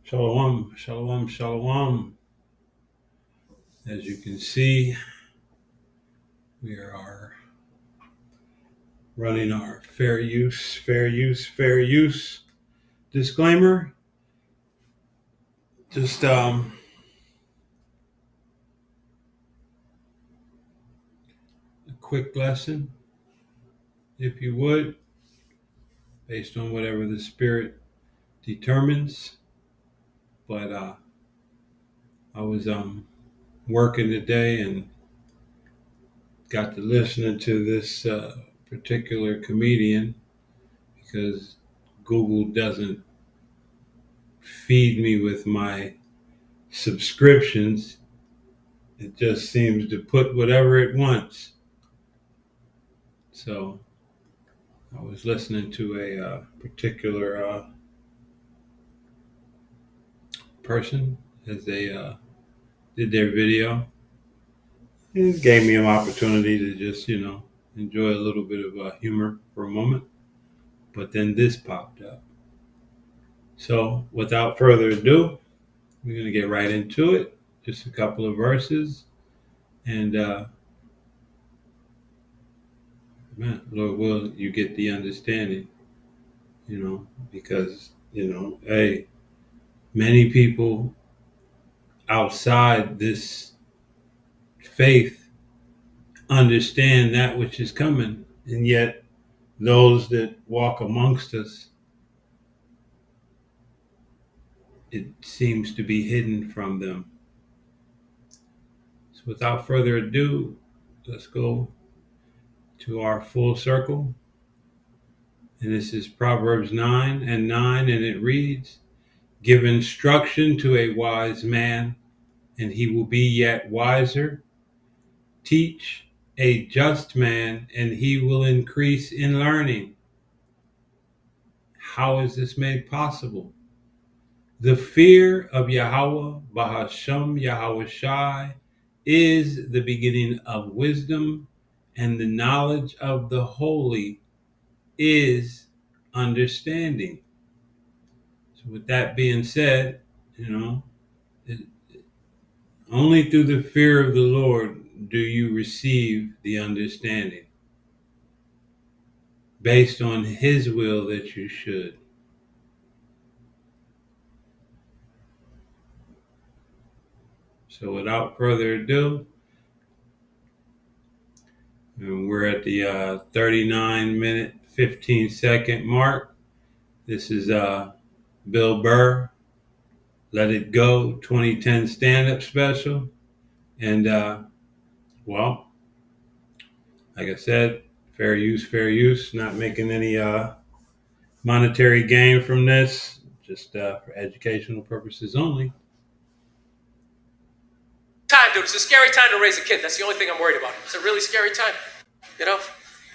Shalom, shalom, shalom. As you can see, we are running our fair use disclaimer. Just a quick lesson, if you would, based on whatever the Spirit determines. But I was working today and got to listening to this particular comedian because Google doesn't feed me with my subscriptions. It just seems to put whatever it wants. So I was listening to a particular person as they did their video. It gave me an opportunity to just, enjoy a little bit of humor for a moment. But then this popped up. So without further ado, we're going to get right into it. Just a couple of verses. And man, Lord will, you get the understanding, because, hey, many people outside this faith understand that which is coming, and yet those that walk amongst us, it seems to be hidden from them. So without further ado, let's go to our full circle. And this is Proverbs 9:9, and it reads, "Give instruction to a wise man, and he will be yet wiser. Teach a just man, and he will increase in learning." How is this made possible? The fear of Yahweh, Bahashem Yahweh Shai, is the beginning of wisdom, and the knowledge of the holy is understanding. So with that being said, it, only through the fear of the Lord do you receive the understanding, based on his will that you should. So without further ado, and we're at the 39-minute, 15-second mark. This is Bill Burr, Let It Go 2010 stand-up special. And, well, like I said, fair use, not making any monetary gain from this, just for educational purposes only. Time, dude. It's a scary time to raise a kid. That's the only thing I'm worried about. It's a really scary time.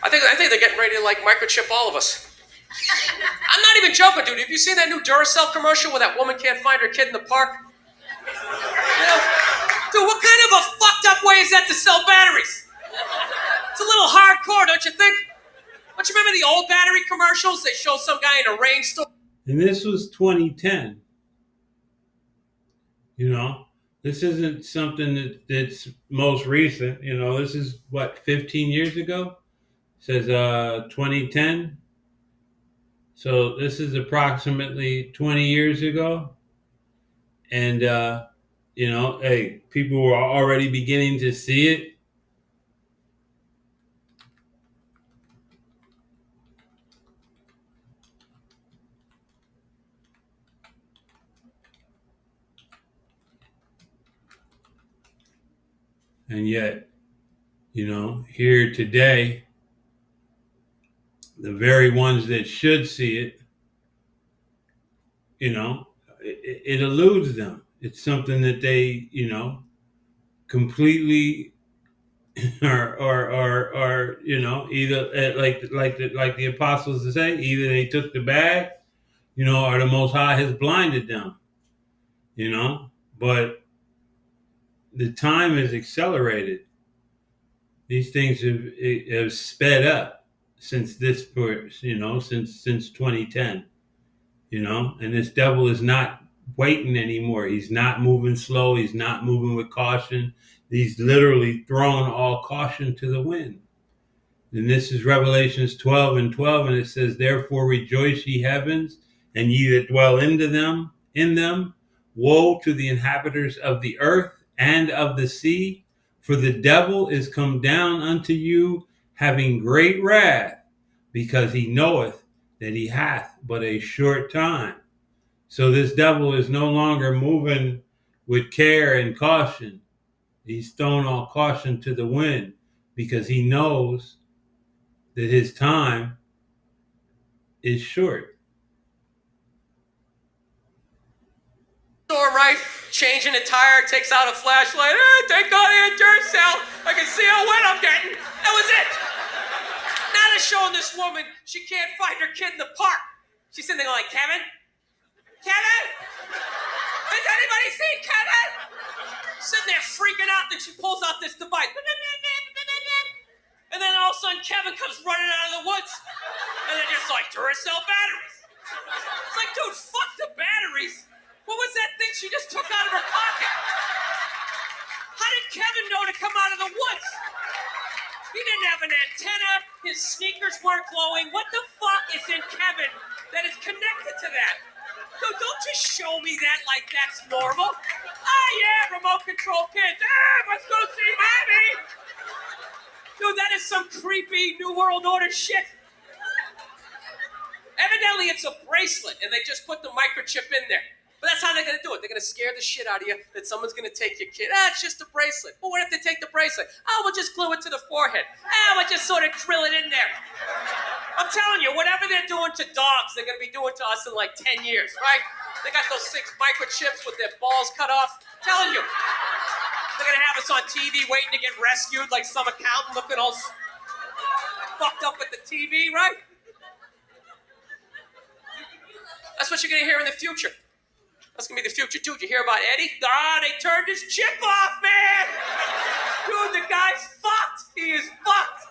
I think they're getting ready to microchip all of us. I'm not even joking, dude. Have you seen that new Duracell commercial where that woman can't find her kid in the park? Dude, what kind of a fucked up way is that to sell batteries? It's a little hardcore, don't you think? Don't you remember the old battery commercials? They show some guy in a rainstorm. And this was 2010. This isn't something that's most recent. This is 15 years ago? It says 2010. So this is approximately 20 years ago. And, hey, people were already beginning to see it. And yet, here today, the very ones that should see it, it eludes them. It's something that they, completely or either like the apostles say, either they took the bag, or the Most High has blinded them, But the time is accelerated. These things have sped up since since 2010, and this devil is not waiting anymore. He's not moving slow. He's not moving with caution. He's literally thrown all caution to the wind. And this is Revelations 12 and 12, and it says, "Therefore rejoice, ye heavens, and ye that dwell in them. Woe to the inhabitants of the earth and of the sea, for the devil is come down unto you, having great wrath, because he knoweth that he hath but a short time." So this devil is no longer moving with care and caution. He's thrown all caution to the wind because he knows that his time is short. Storm, right? Changing a tire, takes out a flashlight. Thank God I had dirt cell. I can see how wet I'm getting. That was it. Now they're showing this woman she can't find her kid in the park. She's sitting there like, Kevin? Kevin? Has anybody seen Kevin? Sitting there freaking out, then she pulls out this device. And then all of a sudden Kevin comes running out of the woods. And they're just like, Duracell batteries. It's like, dude, fuck the batteries. What was that thing she just took out of her pocket? How did Kevin know to come out of the woods? He didn't have an antenna. His sneakers weren't glowing. What the fuck is in Kevin that is connected to that? Dude, don't just show me that like that's normal. Ah, yeah, remote control kids. Let's go see mommy. Dude, that is some creepy New World Order shit. Evidently, it's a bracelet, and they just put the microchip in there. But that's how they're going to do it. They're going to scare the shit out of you that someone's going to take your kid. It's just a bracelet. Well, what if they take the bracelet? We'll just glue it to the forehead. We'll just sort of drill it in there. I'm telling you, whatever they're doing to dogs, they're going to be doing to us in like 10 years, right? They got those 6 microchips with their balls cut off. I'm telling you. They're going to have us on TV waiting to get rescued like some accountant looking all fucked up at the TV, right? That's what you're going to hear in the future. That's going to be the future. Dude, you hear about Eddie? They turned his chip off, man. Dude, the guy's fucked. He is fucked.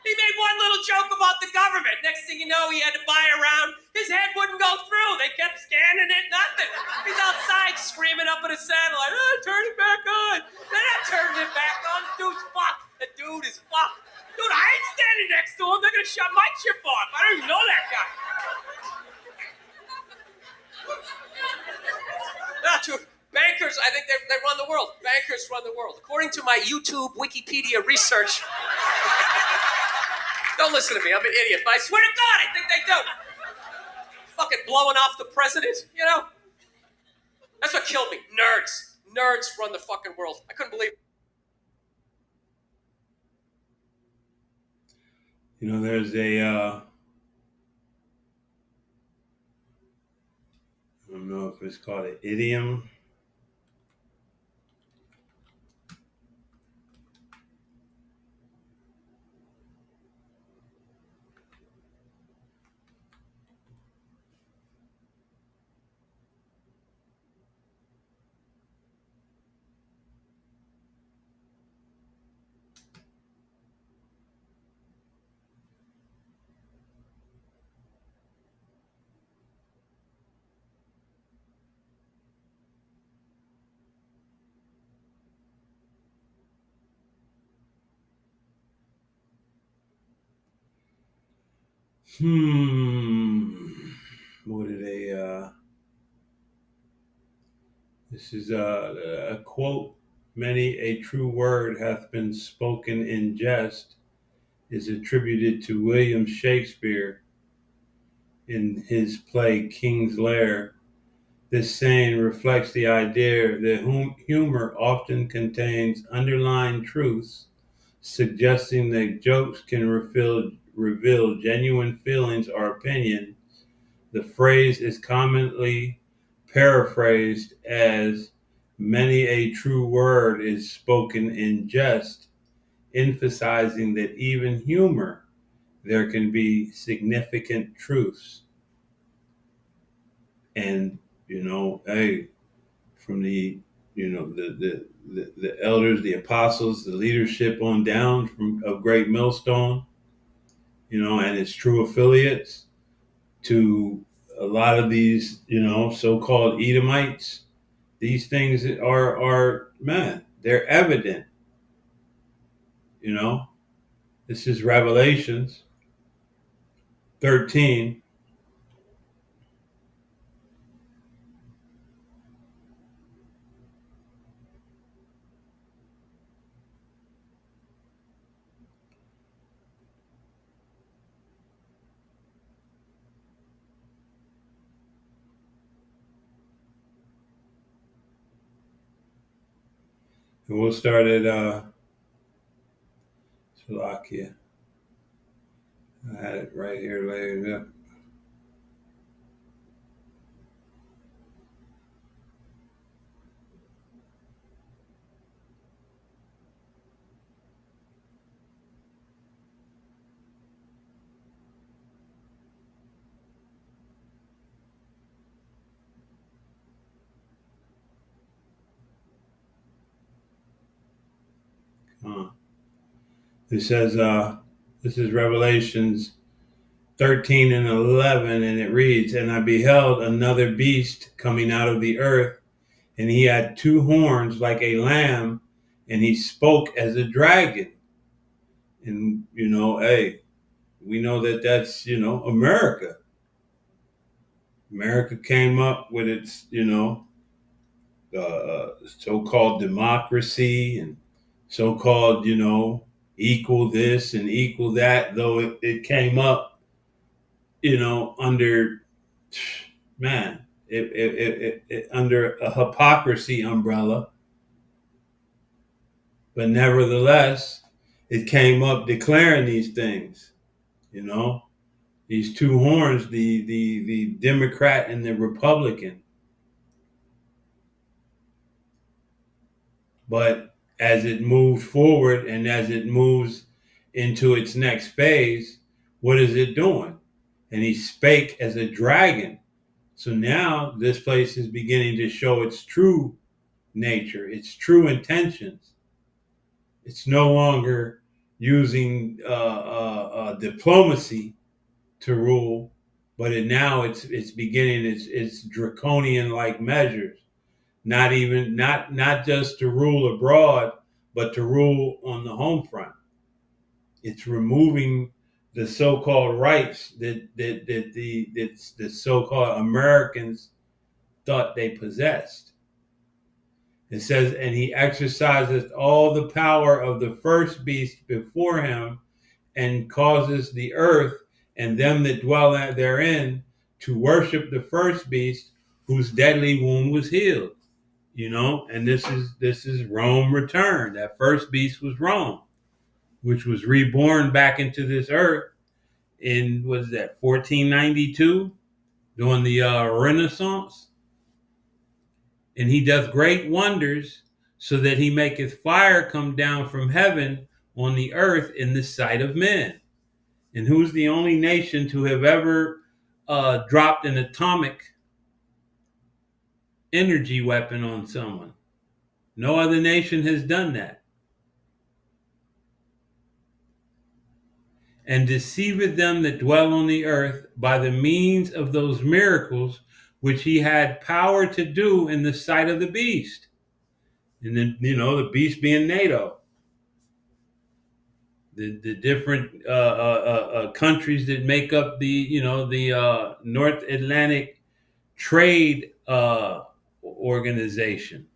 He made one little joke about the government. Next thing you know, he had to buy a round. His head wouldn't go through. They kept scanning it, nothing. He's outside screaming up at a satellite, turn it back on. They're not turning it back on. The dude's fucked. The dude is fucked. Dude, I ain't standing next to him. They're going to shut my chip off. I don't even know that guy. Bankers, I think they run the world. Bankers run the world. According to my YouTube Wikipedia research, don't listen to me, I'm an idiot, but I swear to God, I think they do. Fucking blowing off the president, you know? That's what killed me. Nerds. Nerds run the fucking world. I couldn't believe it. You know, there's I don't know if it's called an idiom. What did this is a quote. Many a true word hath been spoken in jest is attributed to William Shakespeare in his play King's Lear. This saying reflects the idea that humor often contains underlying truths, suggesting that jokes can reveal genuine feelings or opinions. The phrase is commonly paraphrased as many a true word is spoken in jest, emphasizing that even humor there can be significant truths. And hey, from the the elders, the apostles, the leadership on down from of Great Millstone, and its true affiliates to a lot of these, so-called Edomites, these things are man, they're evident. You know, this is Revelations 13. And we'll start at Slovakia. I had it right here later. It says, this is Revelations 13 and 11, and it reads, "And I beheld another beast coming out of the earth, and he had two horns like a lamb, and he spoke as a dragon." And, hey, we know that that's, America. America came up with its, so-called democracy and so-called, equal this and equal that, though it came up, under, man, it under a hypocrisy umbrella, but nevertheless, it came up declaring these things, these two horns, the Democrat and the Republican. But as it moved forward and as it moves into its next phase, what is it doing? And he spake as a dragon. So now this place is beginning to show its true nature, its true intentions. It's no longer using diplomacy to rule, but now it's beginning its draconian like measures. Not just to rule abroad, but to rule on the home front. It's removing the so-called rights that the so-called Americans thought they possessed. It says, "And he exerciseth all the power of the first beast before him, and causes the earth and them that dwell therein to worship the first beast, whose deadly wound was healed." And this is Rome returned. That first beast was Rome, which was reborn back into this earth in, what is that, 1492, during the Renaissance. And he doth great wonders, so that he maketh fire come down from heaven on the earth in the sight of men. And who's the only nation to have ever dropped an atomic energy weapon on someone? No other nation has done that. "And deceiveth them that dwell on the earth by the means of those miracles which he had power to do in the sight of the beast." And then, the beast being NATO, the different countries that make up the North Atlantic Trade Organization,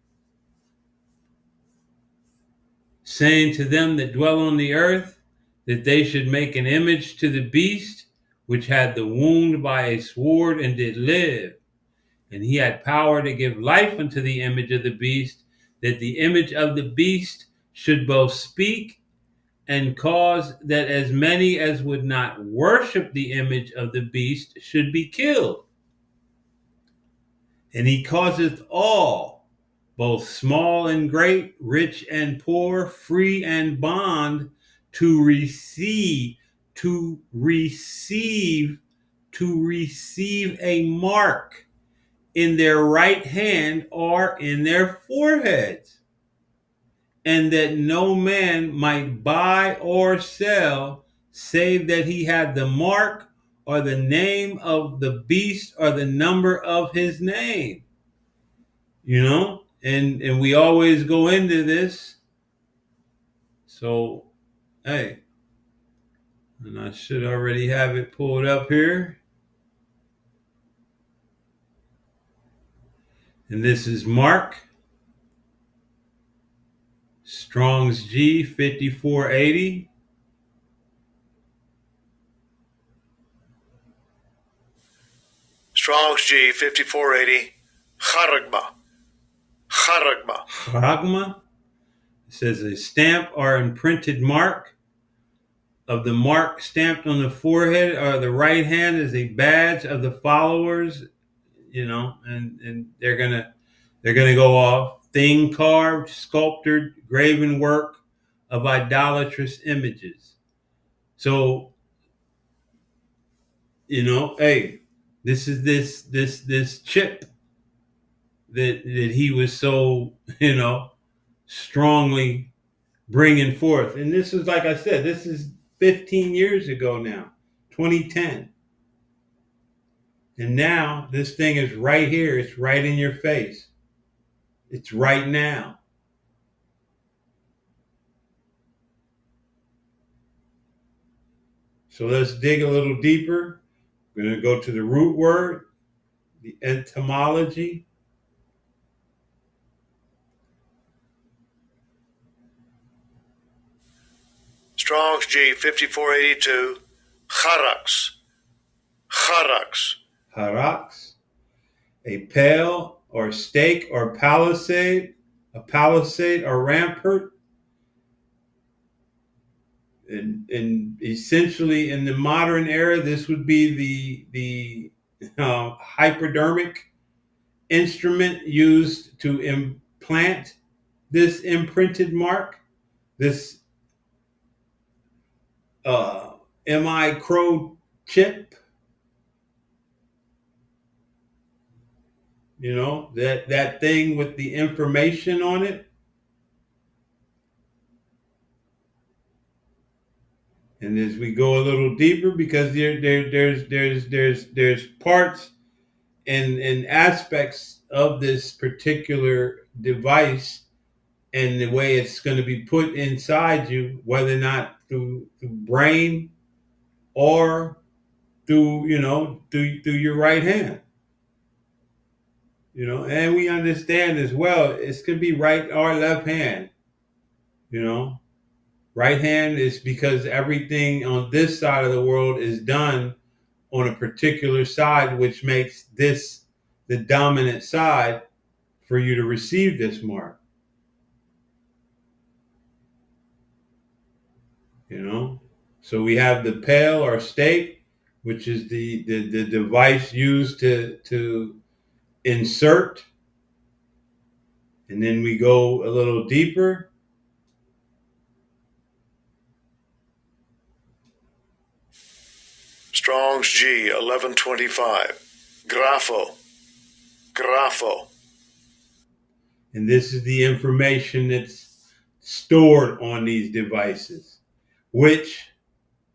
saying to them that dwell on the earth that they should make an image to the beast, which had the wound by a sword and did live. And he had power to give life unto the image of the beast, that the image of the beast should both speak and cause that as many as would not worship the image of the beast should be killed. And he causeth all, both small and great, rich and poor, free and bond, to receive a mark in their right hand or in their foreheads, and that no man might buy or sell, save that he had the mark or the name of the beast or the number of his name. And we always go into this. So, hey, and I should already have it pulled up here. And this is Mark, Strong's G 5480. Strong's G 5480. Charagma. Charagma. Charagma. It says a stamp or imprinted mark. Of the mark stamped on the forehead or the right hand is a badge of the followers, and they're gonna go off. Thing carved, sculptured, graven work of idolatrous images. So, hey, this is this chip that he was so strongly bringing forth, and this is, like I said, this is 15 years ago now, 2010. And now this thing is right here. It's right in your face. It's right now. So let's dig a little deeper. We're going to go to the root word, the etymology. Strong's G 5482. Charax. Charax. Harax, a pale or stake or palisade, a palisade or rampart. And essentially in the modern era, this would be the hypodermic instrument used to implant this imprinted mark, this micro chip, that thing with the information on it. And as we go a little deeper, because there's parts and aspects of this particular device and the way it's going to be put inside you, whether or not through brain or through your right hand. And we understand as well, it could be right or left hand. Right hand is because everything on this side of the world is done on a particular side, which makes this the dominant side for you to receive this mark. So we have the pail or stake, which is the device used to insert. And then we go a little deeper. Strong's G 1125. Grapho. Grapho. And this is the information that's stored on these devices, which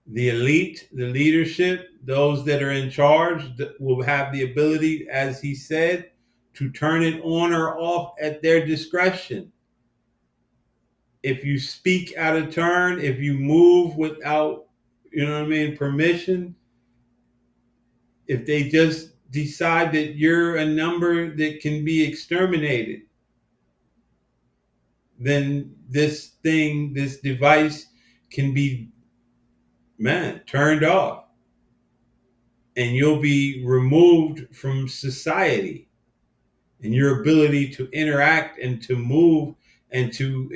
the elite, the leadership, those that are in charge will have the ability, as he said, to turn it on or off at their discretion. If you speak out of turn, if you move without, permission, if they just decide that you're a number that can be exterminated, then this device can be, turned off. And you'll be removed from society. And your ability to interact and to move and to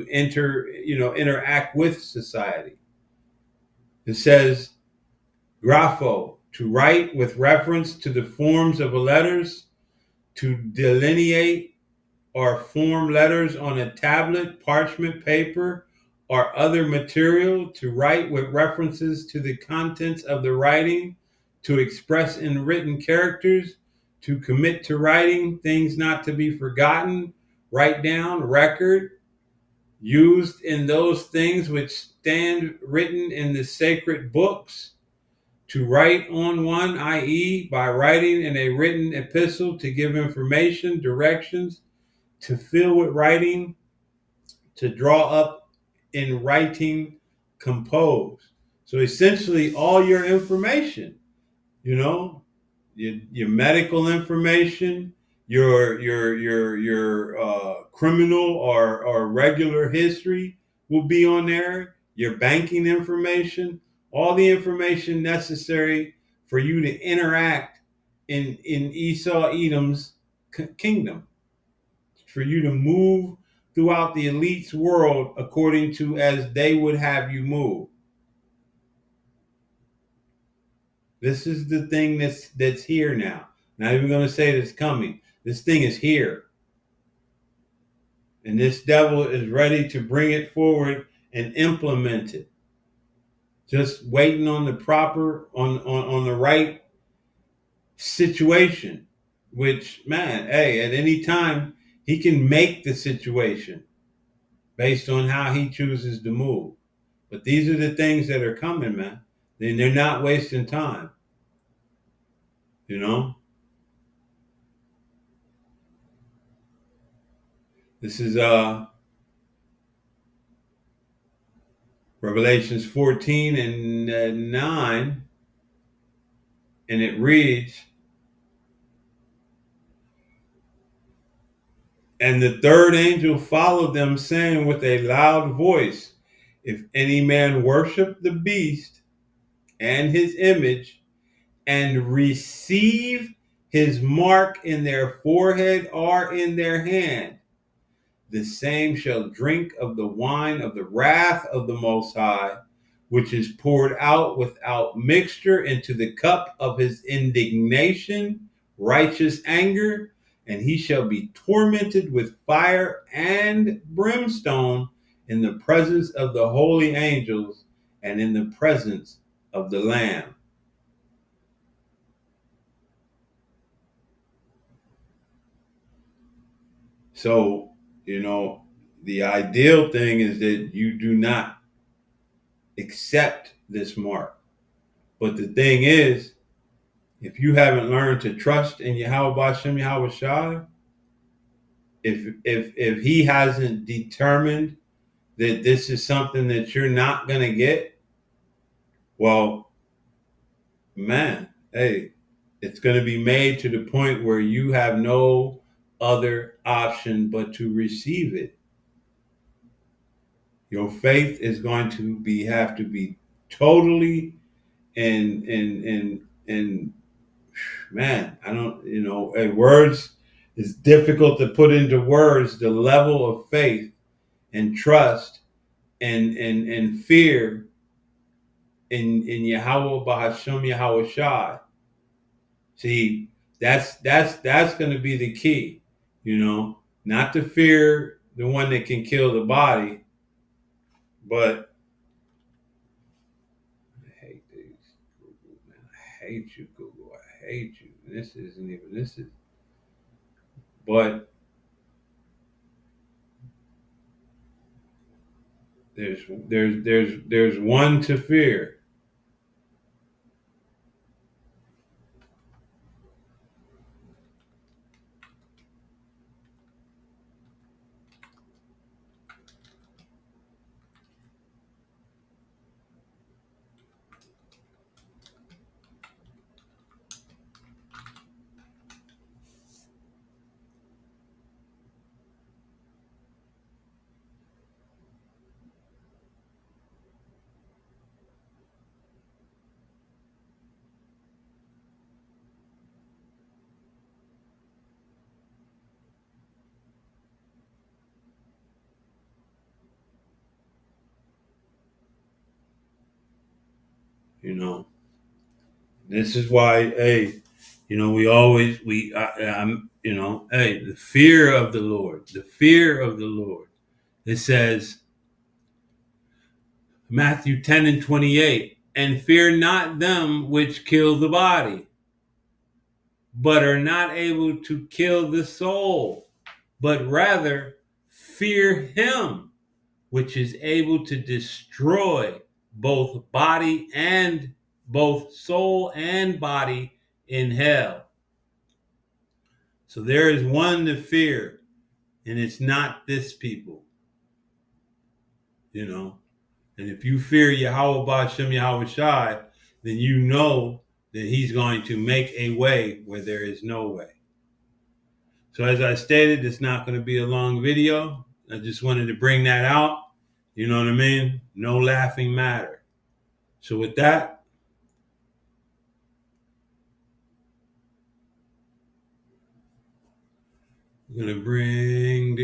interact with society. It says, grapho, to write with reference to the forms of letters, to delineate or form letters on a tablet, parchment paper, or other material, to write with references to the contents of the writing, to express in written characters, to commit to writing things not to be forgotten, write down, record, used in those things which stand written in the sacred books, To write on one, i.e., by writing in a written epistle to give information, directions, to fill with writing, to draw up in writing, compose. So essentially, all your information, you know, your medical information, your criminal or regular history will be on there. Your banking information, all the information necessary for you to interact in Esau Edom's kingdom, for you to move throughout the elite's world according to as they would have you move. This is the thing that's here now. Not even going to say that's coming. This thing is here. And this devil is ready to bring it forward and implement it. Just waiting on the proper, on the right situation. Which, man, hey, at any time, he can make the situation based on how he chooses to move. But these are the things that are coming, man. They're not wasting time. You know? This is Revelations 14 and 9, and it reads, "And the third angel followed them, saying with a loud voice, If any man worship the beast and his image, and receive his mark in their forehead or in their hand, the same shall drink of the wine of the wrath of the Most High, which is poured out without mixture into the cup of his indignation, righteous anger, and he shall be tormented with fire and brimstone in the presence of the holy angels and in the presence of the Lamb." So, the ideal thing is that you do not accept this mark. But the thing is, if you haven't learned to trust in Yahweh Bashem Yahweh Shai, if he hasn't determined that this is something that you're not gonna get, well, man, hey, it's gonna be made to the point where you have no other option but to receive it. Your faith is going to have to be totally and man, I don't, words is difficult to put into words the level of faith and trust and fear in Yahweh Bahasham Yahweh Shai. See, that's going to be the key, not to fear the one that can kill the body, but I hate these Google, man. I hate you, Google. I hate you. This isn't even. This is. But there's one to fear. This is why, hey, I'm, hey, the fear of the Lord, the fear of the Lord. It says, Matthew 10 and 28, "And fear not them which kill the body, but are not able to kill the soul, but rather fear him which is able to destroy both body and both soul and body in hell. So there is one to fear, and it's not this people, you know. And if you fear Yahweh Ba'Shem Yahweh Shai, then you know that he's going to make a way where there is no way. So as I stated, it's not going to be a long video. I just wanted to bring that out. You know what I mean? No laughing matter. So with that, I'm going to bring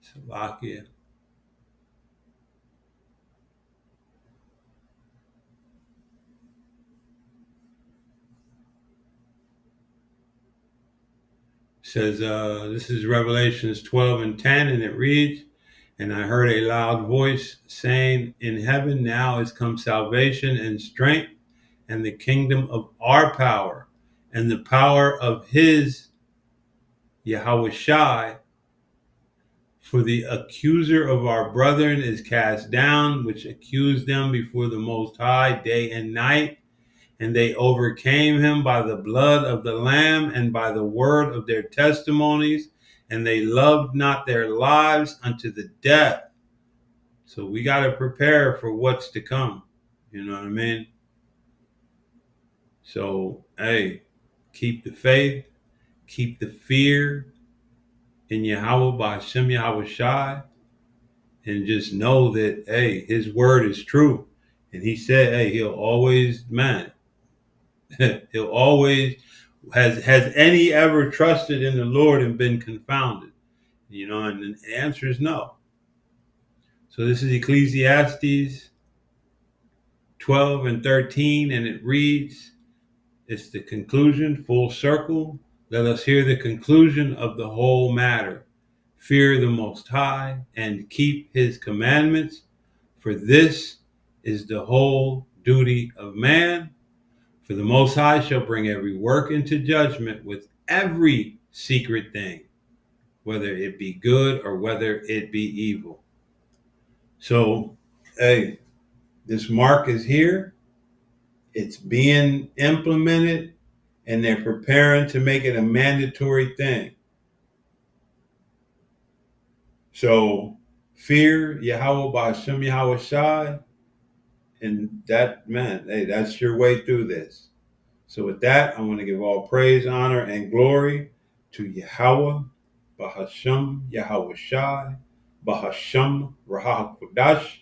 Slovakia. Says, this is Revelations 12 and 10, and it reads, and I heard a loud voice saying, in heaven now is come salvation and strength and the kingdom of our power and the power of his Yahweh Shai. For the accuser of our brethren is cast down, which accused them before the Most High day and night. And they overcame him by the blood of the Lamb and by the word of their testimonies. And they loved not their lives unto the death. So we got to prepare for what's to come. You know what I mean? So, hey, keep the faith, keep the fear in Yahweh by Hashem Yahweh Shai. And just know that, hey, his word is true. And he said, hey, he'll always, man, he'll always, has any ever trusted in the Lord and been confounded? You know, and the answer is no. So this is Ecclesiastes 12 and 13, and it reads, it's the conclusion, full circle. Let us hear the conclusion of the whole matter. Fear the Most High and keep his commandments, for this is the whole duty of man. For the Most High shall bring every work into judgment with every secret thing, whether it be good or whether it be evil. So, hey, this mark is here. It's being implemented, and they're preparing to make it a mandatory thing. So, fear Yahweh Ba'Shem Yahweh Shai, and that, man, hey, that's your way through this. So with that, I want to give all praise, honor, and glory to Yahweh, Bahashem, Yahweh Shai, Bahashem, Rahah Kodash.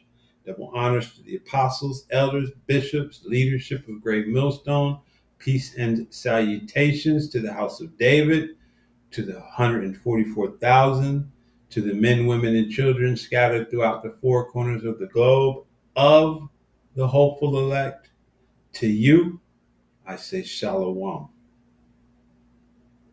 Double honors to the apostles, elders, bishops, leadership of Great Millstone. Peace and salutations to the house of David, to the 144,000, to the men, women, and children scattered throughout the four corners of the globe of the hopeful elect. To you, I say shalom.